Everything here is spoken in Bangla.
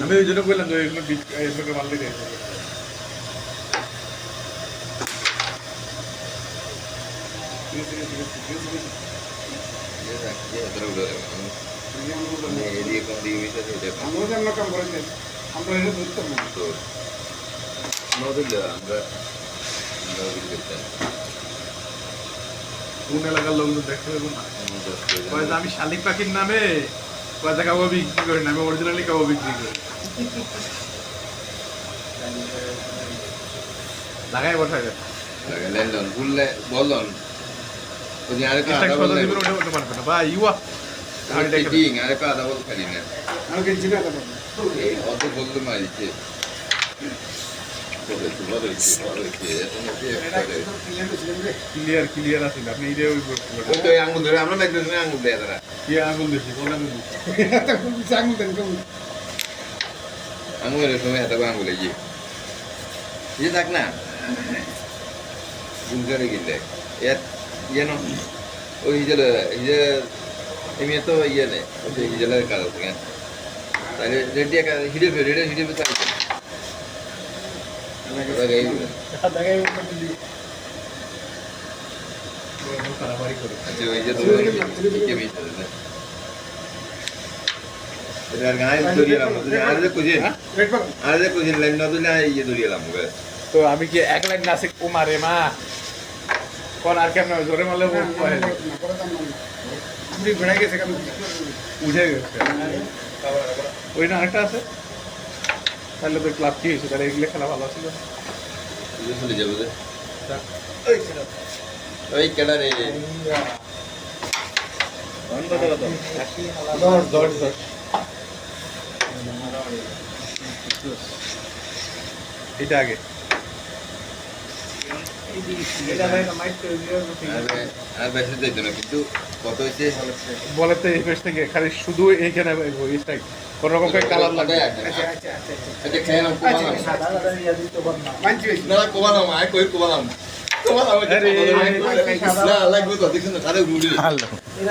আমি ওই জন্য বললাম যে এগুলো মারলে কোন এলাকার লোকজন দেখতে পাবো না আমি শালিক পাখির নামে কয়টা কাবাব বিক্রি করি না, আমি অরিজিনালি কাবাব বিক্রি করি। লাগাই বসাই লেনদন ভুললে বললেন ওই আরে তো আদা বললে ওটা পারবে না ভাই ইউয়া ঠিক আরে তো আদা বল খালি না আমি কিনছি না কথা এই অত বলতে মারিছে ক্লিয়ার আছে আপনি এই যে ওই ওই তো আঙ্গুল ধরে আমরা দেখতেছি না আঙ্গুল দেয় তারা কি আঙুল দিছি কোন আঙুল আঙুল দেন কেমন আঙ্গুলের সময় এত আঙ্গুলে ইয়ে থাক না গুলজারে গিলে এর যেন ওই হিজে এমনি তো ইয়ে নেই ওই হিজেলের কাজ আছে কেন তাহলে রেডি একটা হিডে চাই ওটা গাই আচ্ছা ওই যে তো কে মিশে না এটার গায়ে দড়িয়ালাম আর যে কুজিন লাইন না দিলে ইয়ে দড়িয়ালাম তো আমি কি এক লাইন নাচে কুমারে মা কোন আর কেমন জোরে মারলে আপনি বেড়ে গেছে কেন উঠে গেছে ওই না আরেকটা আছে তাহলে তো ক্লাব কি হয়েছে তাহলে এগুলো খেলা ভালো ছিল চলে যাবো ওই কেডা রে এটা আগে আর বেশি দিত না কিন্তু কত হয়েছে বলে তো এই পেশ থেকে খালি শুধু এইখানে কোন রকম কালার লাগে আচ্ছা খেয়ে নাও কোবালাম আয় কই কোবালাম লাগবে তো দেখছেন কারে গুলি